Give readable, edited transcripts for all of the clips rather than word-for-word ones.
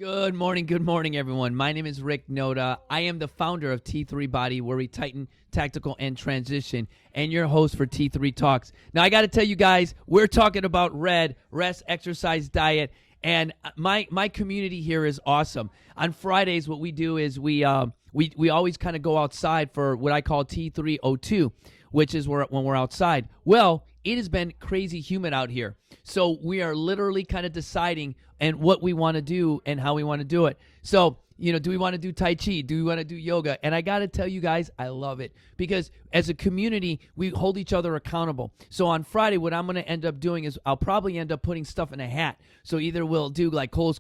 Good morning, everyone. My name is Rick Noda. I am the founder of T3 Body, where we tighten, tactical, and transition, and your host for T3 Talks. Now, I got to tell you guys, we're talking about rest, exercise, diet, and my community here is awesome. On Fridays, what we do is we always kind of go outside for what I call T302, which is when we're outside. Well, it has been crazy humid out here, so we are literally kind of deciding and what we want to do and how we want to do it. So, do we want to do Tai Chi? Do we want to do yoga? And I got to tell you guys, I love it because as a community, we hold each other accountable. So on Friday, what I'm going to end up doing is I'll probably end up putting stuff in a hat. So either we'll do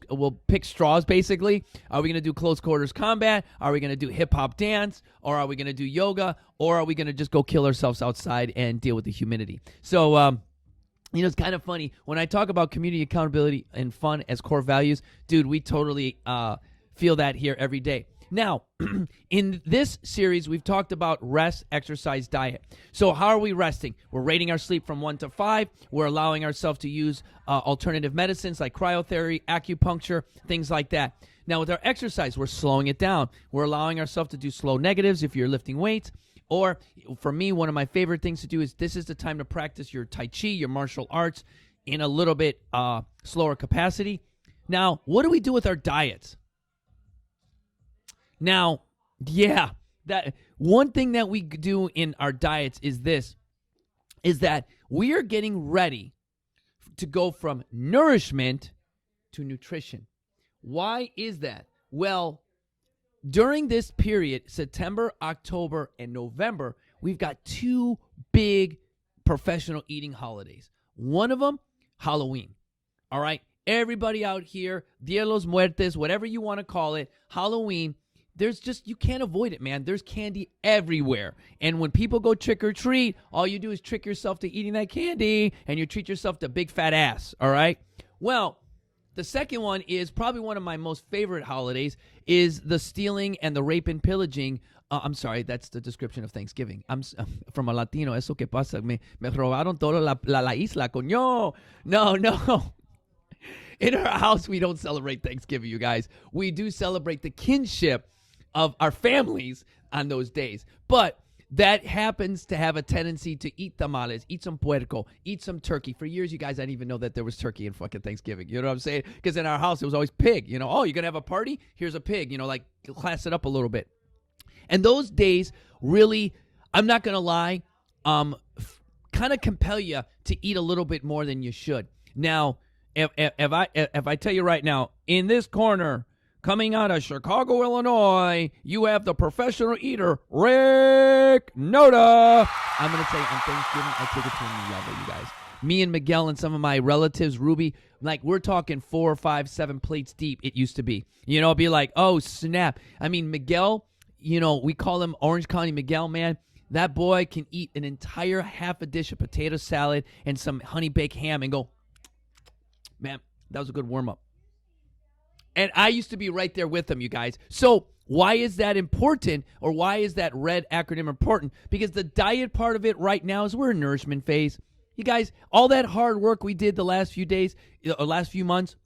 we'll pick straws basically. Are we going to do close quarters combat? Are we going to do hip hop dance? Or are we going to do yoga? Or are we going to just go kill ourselves outside and deal with the humidity? So, it's kind of funny. When I talk about community accountability and fun as core values, dude, we totally feel that here every day. Now, in this series, we've talked about rest, exercise, diet. So how are we resting? We're rating our sleep from 1 to 5. We're allowing ourselves to use alternative medicines like cryotherapy, acupuncture, things like that. Now, with our exercise, we're slowing it down. We're allowing ourselves to do slow negatives if you're lifting weights. Or for me, one of my favorite things to do is this is the time to practice your Tai Chi, your martial arts in a little bit slower capacity. Now, what do we do with our diets? Now, that one thing that we do in our diets is that we are getting ready to go from nourishment to nutrition. Why is that? Well, during this period, September, October, and November, we've got two big professional eating holidays. One of them, Halloween. All right? Everybody out here, Dia de los Muertos, whatever you want to call it, Halloween, you can't avoid it, man. There's candy everywhere. And when people go trick or treat, all you do is trick yourself to eating that candy, and you treat yourself to big fat ass. All right? Well, the second one is probably one of my most favorite holidays is the stealing and the rape and pillaging. I'm sorry, that's the description of Thanksgiving. I'm from a Latino. Eso que pasa, me robaron toda la isla, coño. No. In our house, we don't celebrate Thanksgiving, you guys. We do celebrate the kinship of our families on those days. But that happens to have a tendency to eat tamales, eat some puerco, eat some turkey. For years, you guys, I didn't even know that there was turkey in fucking Thanksgiving. You know what I'm saying? Because in our house, it was always pig. Oh, you're going to have a party? Here's a pig. Class it up a little bit. And those days really, I'm not going to lie, kind of compel you to eat a little bit more than you should. Now, if I tell you right now, in this corner, coming out of Chicago, Illinois, you have the professional eater, Rick Noda. I'm going to tell you, on Thanksgiving, I take it to a new level, you guys. Me and Miguel and some of my relatives, Ruby, we're talking 4, 5, 7 plates deep, it used to be. It'd be like, oh, snap. I mean, Miguel, we call him Orange County Miguel, man. That boy can eat an entire half a dish of potato salad and some honey-baked ham and go, man, that was a good warm-up. And I used to be right there with them, you guys. So why is that important, or why is that RED acronym important? Because the diet part of it right now is we're in nourishment phase. You guys, all that hard work we did the last few days, or last few months,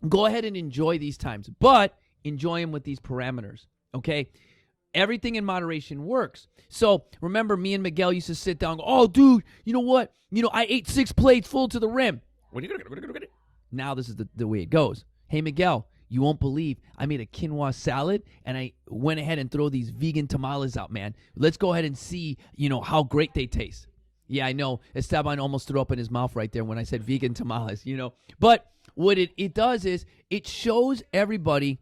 go ahead and enjoy these times. But enjoy them with these parameters, okay? Everything in moderation works. So remember, me and Miguel used to sit down and go, oh, dude, you know what? I ate 6 plates full to the rim. Now this is the way it goes. Hey, Miguel, you won't believe I made a quinoa salad, and I went ahead and throw these vegan tamales out, man. Let's go ahead and see, how great they taste. Yeah, I know. Esteban almost threw up in his mouth right there when I said vegan tamales, But what it does is it shows everybody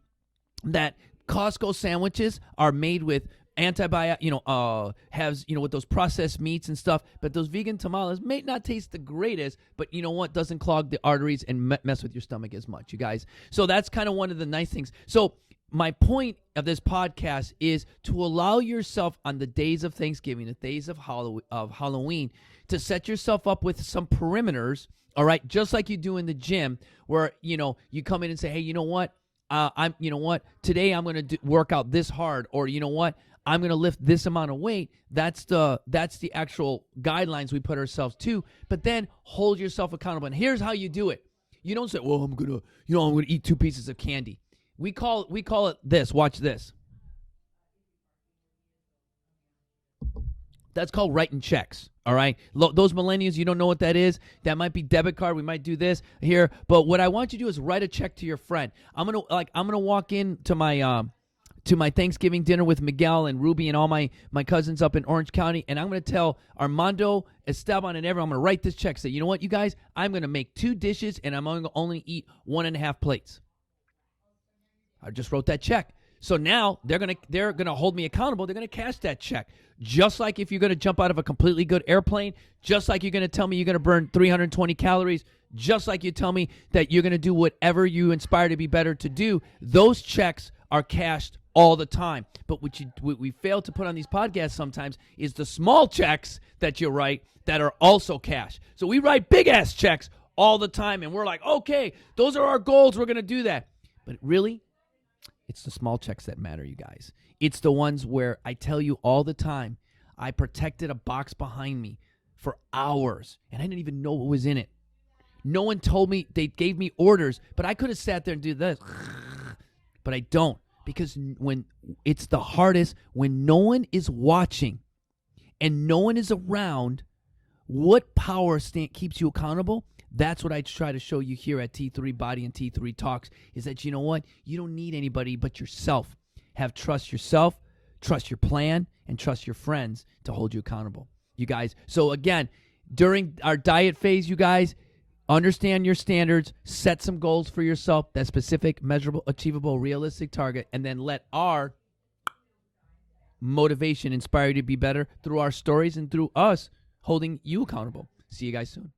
that Costco sandwiches are made with with those processed meats and stuff, but those vegan tamales may not taste the greatest, but you know what? Doesn't clog the arteries and mess with your stomach as much, you guys. So that's kind of one of the nice things. So my point of this podcast is to allow yourself on the days of Thanksgiving, the days of Halloween, to set yourself up with some perimeters, all right? Just like you do in the gym where, you come in and say, hey, you know what? Today I'm going to work out this hard, or you know what? I'm going to lift this amount of weight. That's the actual guidelines we put ourselves to. But then hold yourself accountable. And here's how you do it. You don't say, well, I'm going to eat 2 pieces of candy. We call it this. Watch this. That's called writing checks. All right. Those millennials, you don't know what that is. That might be debit card. We might do this here. But what I want you to do is write a check to your friend. I'm gonna walk into my Thanksgiving dinner with Miguel and Ruby and all my cousins up in Orange County, and I'm gonna tell Armando, Esteban, and everyone, I'm gonna write this check. Say, you know what, you guys, I'm gonna make 2 dishes and I'm gonna only eat 1.5 plates. I just wrote that check. So now they're gonna hold me accountable. They're gonna cash that check. Just like if you're gonna jump out of a completely good airplane, just like you're gonna tell me you're gonna burn 320 calories, just like you tell me that you're gonna do whatever you inspire to be better to do, those checks are cashed all the time. But what we fail to put on these podcasts sometimes is the small checks that you write that are also cash. So we write big ass checks all the time, and we're like, okay, those are our goals. We're gonna do that. But really, it's the small checks that matter, you guys. It's the ones where I tell you all the time, I protected a box behind me for hours, and I didn't even know what was in it. No one told me. They gave me orders, but I could have sat there and do this. But I don't, because when it's the hardest, when no one is watching and no one is around, what power keeps you accountable? That's what I try to show you here at T3 Body and T3 Talks, is that, you know what? You don't need anybody but yourself. Have trust yourself, trust your plan, and trust your friends to hold you accountable, you guys. So again, during our diet phase, you guys, understand your standards, set some goals for yourself, that specific, measurable, achievable, realistic target, and then let our motivation inspire you to be better through our stories and through us holding you accountable. See you guys soon.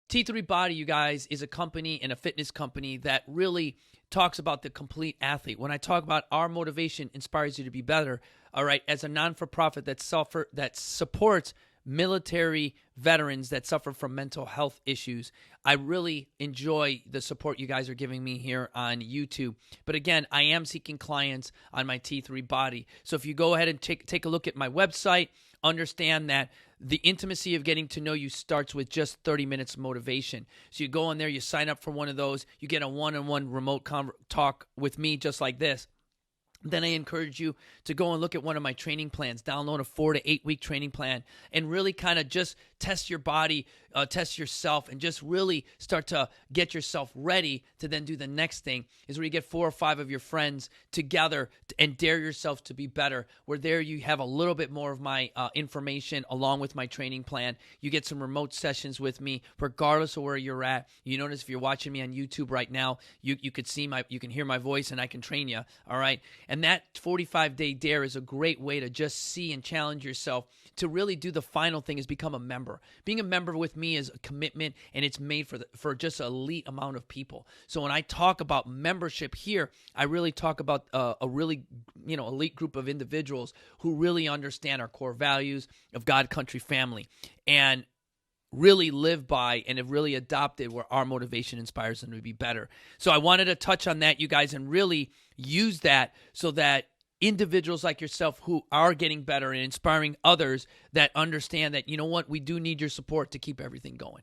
T3 Body, you guys, is a company and a fitness company that really talks about the complete athlete. When I talk about our motivation inspires you to be better, all right, as a non-for-profit that supports military veterans that suffer from mental health issues, I really enjoy the support you guys are giving me here on YouTube. But again, I am seeking clients on my T3 Body. So if you go ahead and take a look at my website, understand that the intimacy of getting to know you starts with just 30 minutes motivation. So you go in there, you sign up for one of those, you get a one-on-one remote talk with me just like this. Then I encourage you to go and look at one of my training plans, download a 4 to 8 week training plan, and really kind of just test your body, test yourself, and just really start to get yourself ready to then do the next thing, is where you get 4 or 5 of your friends together and dare yourself to be better, where there you have a little bit more of my information along with my training plan. You get some remote sessions with me regardless of where you're at. You notice if you're watching me on YouTube right now, you could see you can hear my voice, and I can train you, all right? And that 45-day dare is a great way to just see and challenge yourself to really do the final thing, is become a member. Being a member with me is a commitment, and it's made for just an elite amount of people. So when I talk about membership here, I really talk about a really elite group of individuals who really understand our core values of God, country, family, and really live by and have really adopted where our motivation inspires them to be better. So I wanted to touch on that, you guys, and really use that so that individuals like yourself who are getting better and inspiring others that understand that, you know what, we do need your support to keep everything going.